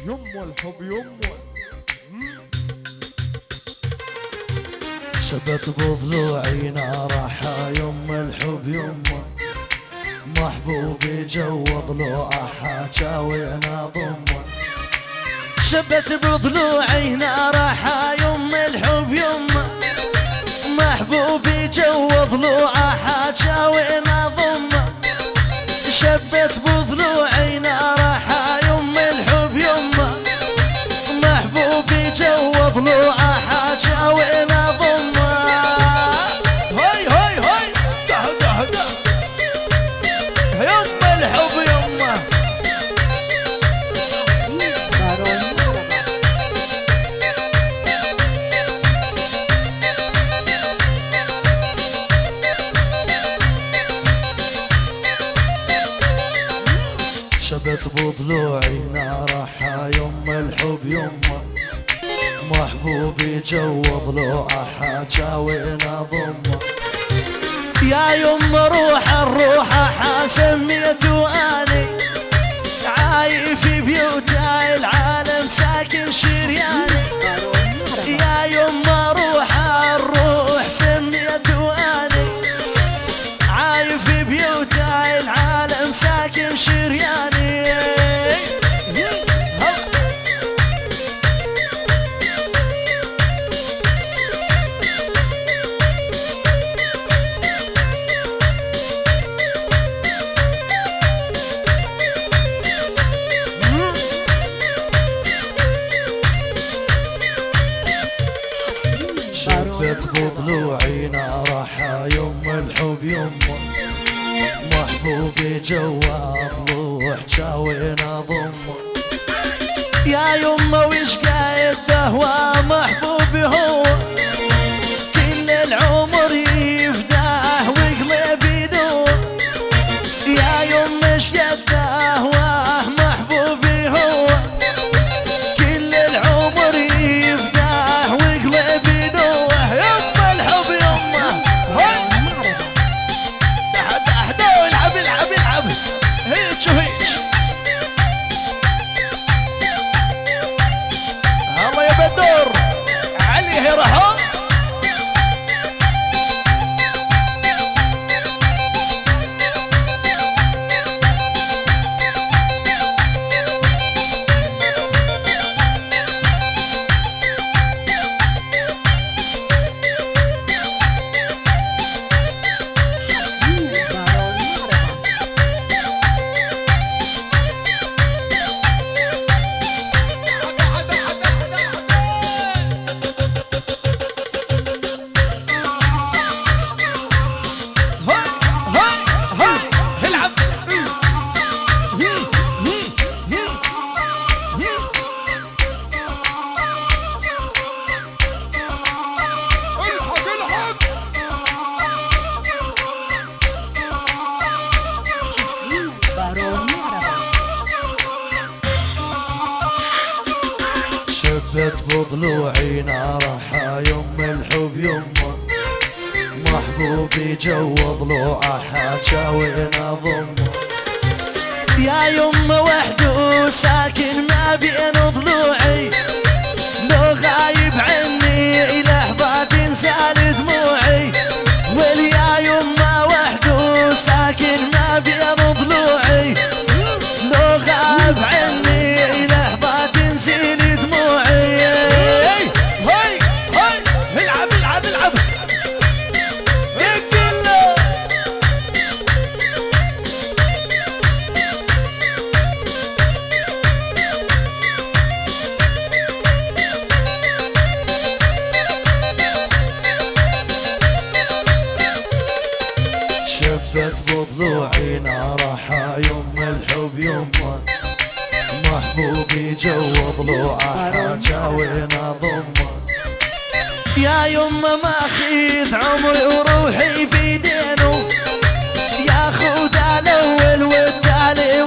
يمه الحب يمه. شبت بضلوعي نارها يمه الحب يمه، محبوبي جو ضلوعه حاجاوينا ضمه. شبت بضلوعي نارها يمه الحب يمه، محبوبي جو ضلوعه حاجاوينا ضمه. شبت بضلوعي نارها يمه الحب يمه، محبوبي جو ضلوعه حاجاوينا ضمه. هاي هاي هاي ده ده ده يمه الحب يمه. شبت بضلوعي نارها يمه الحب يمه، محبوبي جو ضلوعه حاجاوينا ضمه. يا يمه روح الروح حاسميته اني، عايف بيوت العالم ساكن شرياني. يا يمه روح الروح سميته اني، عايف بيوت العالم ساكن شرياني. شبت بضلوعي نارها يمه الحب يمه، محبوبي جوا ضلوع جاوينا ضمه. يا يمه وش قايد دهوى محبوبي هو، كل العمر يفداه وقلبي دور. يا يمه اش قد دهواه محبوبي هو، كل العمر يفداه وقلبي دور. يمه الحب يمه العب العب العب هيك وهيك. الله يا بدور علي هرها. شبت بضلوعي نارها يمه الحب يمه، محبوبي جو ضلوعه حاجاوينا ضمه. يا يمه وحده ساكن ما بين ضلوعي، لو غايب عني لحظة تنزال دموعي. واليا يمه وحده ساكن ما بين ضلوعي، لو غايب عني لحظة تنزل دموعي. هاي هاي العب العب العب يكفي له. شبت بضلوعي نارها يمه الحب يمه، محبوبي جو ضلوعه حاجاوينا ضمه. يا يمه ماخذ عمري وروحي بيدينه، ياخذ الاول والتالي